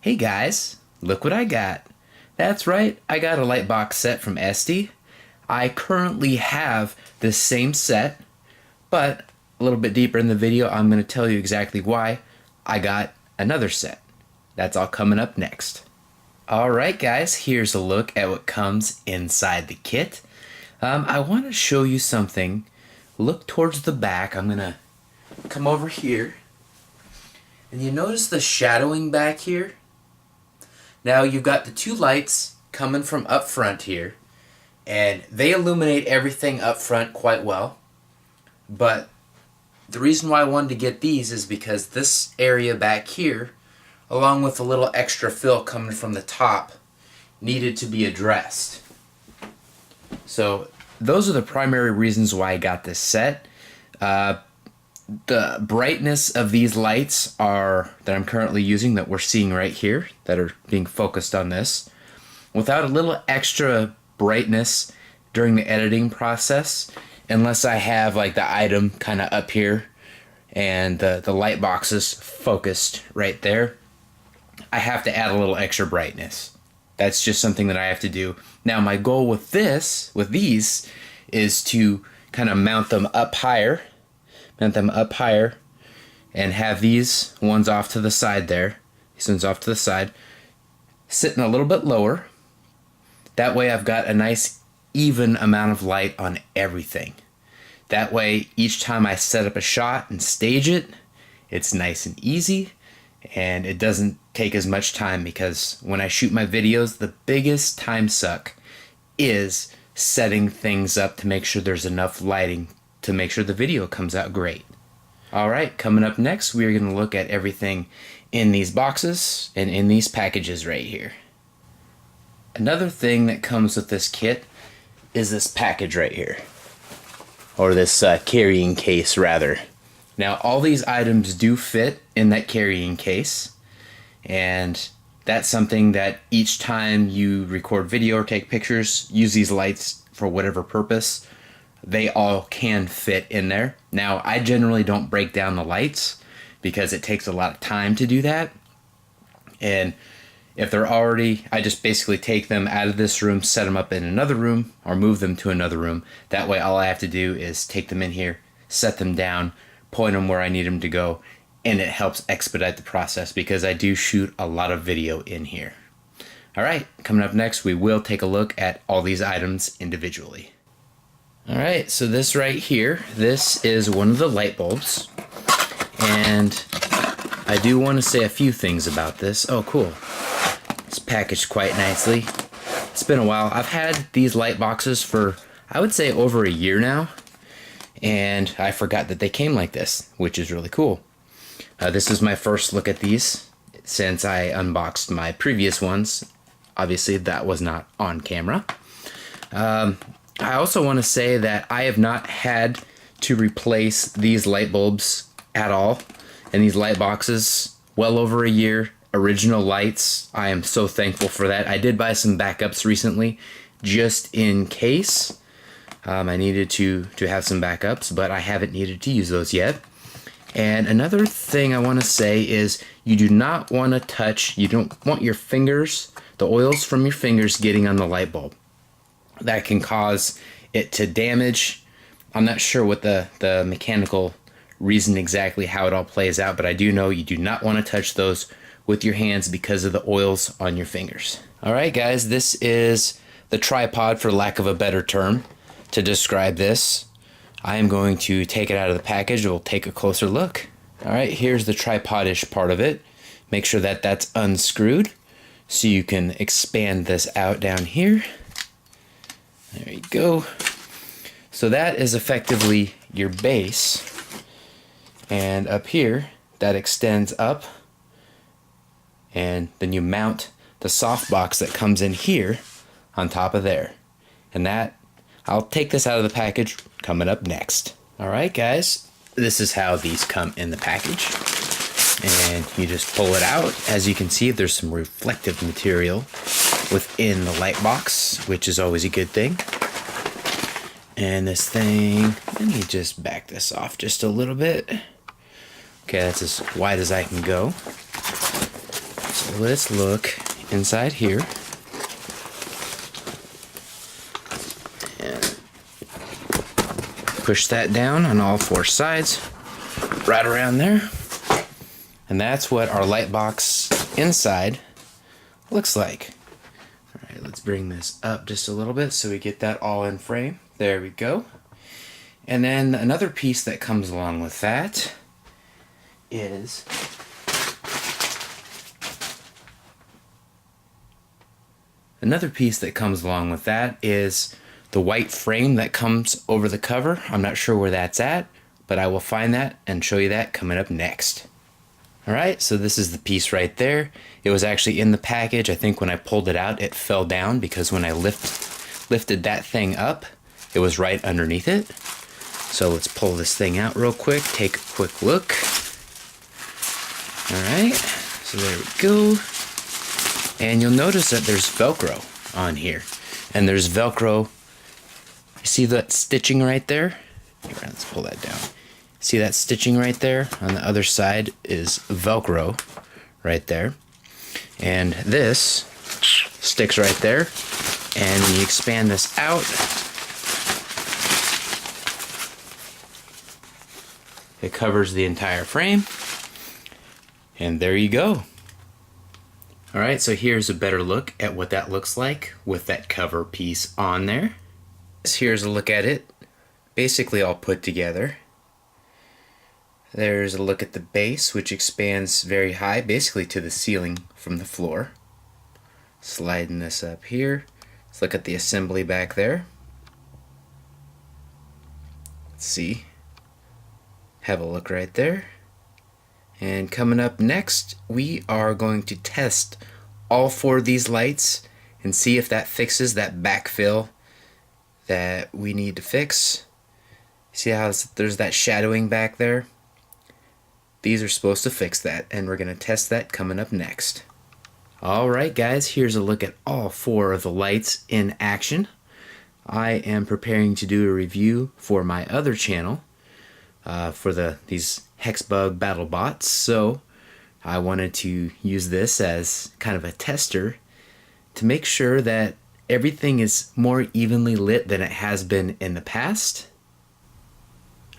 Hey guys, look what I got. That's right, I got a light box set from ESDDI. I currently have this same set, but a little bit deeper in the video, I'm going to tell you exactly why I got another set. That's all coming up next. Alright guys, here's a look at what comes inside the kit. I want to show you something. Look towards the back. I'm going to come over here. And you notice the shadowing back here? Now you've got the two lights coming from up front here, and they illuminate everything up front quite well. But the reason why I wanted to get these is because this area back here, along with a little extra fill coming from the top, needed to be addressed. So those are the primary reasons why I got this set. The brightness of these lights that I'm currently using, that we're seeing right here, that are being focused on this, without a little extra brightness during the editing process, unless I have like the item kind of up here and the light boxes focused right there, I have to add a little extra brightness. That's just something that I have to do. Now my goal with these, is to kind of mount them up higher, and have these ones off to the side there, these ones off to the side, sitting a little bit lower. That way I've got a nice even amount of light on everything. That way each time I set up a shot and stage it, it's nice and easy, and it doesn't take as much time, because when I shoot my videos, the biggest time suck is setting things up to make sure there's enough lighting to make sure the video comes out great. Alright, coming up next, we're going to look at everything in these boxes and in these packages right here. Another thing that comes with this kit is this package right here, or this carrying case rather. Now all these items do fit in that carrying case, and that's something that each time you record video or take pictures, use these lights for whatever purpose, they all can fit in there. Now I generally don't break down the lights because it takes a lot of time to do that, and if they're already, I just basically take them out of this room, set them up in another room, or move them to another room. That way all I have to do is take them in here, set them down, point them where I need them to go, and it helps expedite the process because I do shoot a lot of video in here. Alright, coming up next, we will take a look at all these items individually. Alright, so this right here, this is one of the light bulbs, and I do want to say a few things about this. Oh cool, it's packaged quite nicely. It's been a while. I've had these light boxes for, I would say, over a year now, and I forgot that they came like this, which is really cool. This is my first look at these since I unboxed my previous ones. Obviously that was not on camera. I also want to say that I have not had to replace these light bulbs at all, and these light boxes, well over a year, original lights. I am so thankful for that. I did buy some backups recently just in case I needed to have some backups, but I haven't needed to use those yet. And another thing I want to say is you do not want to touch, you don't want your fingers, the oils from your fingers getting on the light bulb. That can cause it to damage. I'm not sure what the mechanical reason exactly how it all plays out, but I do know you do not want to touch those with your hands because of the oils on your fingers. Alright guys, this is the tripod, for lack of a better term, to describe this. I am going to take it out of the package. We'll take a closer look. Alright, here's the tripod-ish part of it. Make sure that that's unscrewed so you can expand this out down here. There you go. So that is effectively your base, and up here that extends up, and then you mount the softbox that comes in here on top of there. And that, I'll take this out of the package coming up next. Alright guys, this is how these come in the package, and you just pull it out. As you can see, there's some reflective material within the light box, which is always a good thing. And this thing, let me just back this off just a little bit. Okay, that's as wide as I can go. So So let's look inside here. And push that down on all four sides, right around there. And that's what our light box inside looks like. All right, let's bring this up just a little bit so we get that all in frame. There we go. And then another piece that comes along with that is the white frame that comes over the cover. I'm not sure where that's at, but I will find that and show you that coming up next. Alright, so this is the piece right there. It was actually in the package. I think when I pulled it out, it fell down because when I lifted that thing up, it was right underneath it. So let's pull this thing out real quick, take a quick look. Alright, so there we go. And you'll notice that there's Velcro on here. And there's Velcro. You see that stitching right there? Here, let's pull that down. See that stitching right there? On the other side is Velcro right there. And this sticks right there. And when you expand this out, it covers the entire frame. And there you go. Alright, so here's a better look at what that looks like with that cover piece on there. Here's a look at it, basically all put together. There's a look at the base, which expands very high, basically to the ceiling from the floor. Sliding this up here. Let's look at the assembly back there. Let's see. Have a look right there. And coming up next, we are going to test all four of these lights and see if that fixes that backfill that we need to fix. See how there's that shadowing back there? These are supposed to fix that, and we're going to test that coming up next. Alright guys, here's a look at all four of the lights in action. I am preparing to do a review for my other channel for these Hexbug battle bots, so I wanted to use this as kind of a tester to make sure that everything is more evenly lit than it has been in the past.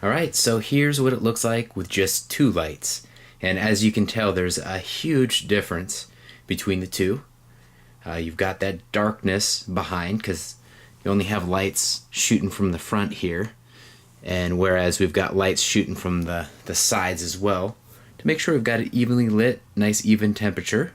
Alright, so here's what it looks like with just two lights, and as you can tell there's a huge difference between the two. You've got that darkness behind because you only have lights shooting from the front here, and whereas we've got lights shooting from the sides as well to make sure we've got it evenly lit, nice even temperature.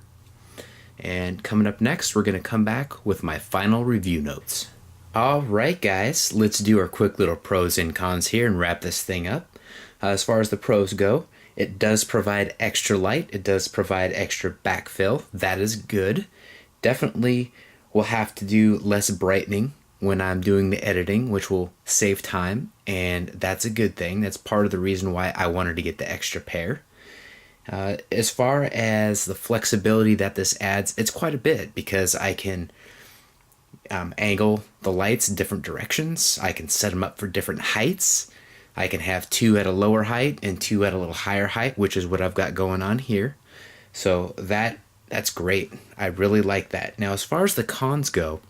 And coming up next, we're going to come back with my final review notes. Alright guys, let's do our quick little pros and cons here and wrap this thing up. As far as the pros go, it does provide extra light, it does provide extra backfill, that is good. Definitely will have to do less brightening when I'm doing the editing, which will save time, and that's a good thing. That's part of the reason why I wanted to get the extra pair. As far as the flexibility that this adds, it's quite a bit because I can angle the lights in different directions. I can set them up for different heights. I can have two at a lower height and two at a little higher height, which is what I've got going on here. So that's great. I really like that. Now as far as the cons go,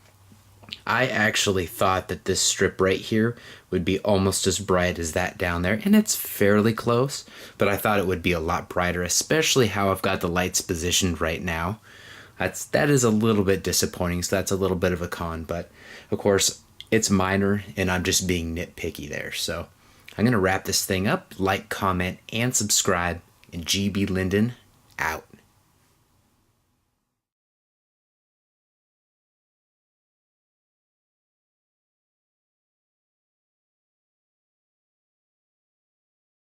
I actually thought that this strip right here would be almost as bright as that down there, and it's fairly close, but I thought it would be a lot brighter, especially how I've got the lights positioned right now. That is a little bit disappointing, so that's a little bit of a con, but of course it's minor and I'm just being nitpicky there. So I'm going to wrap this thing up. Like, comment, and subscribe, and GB Linden out.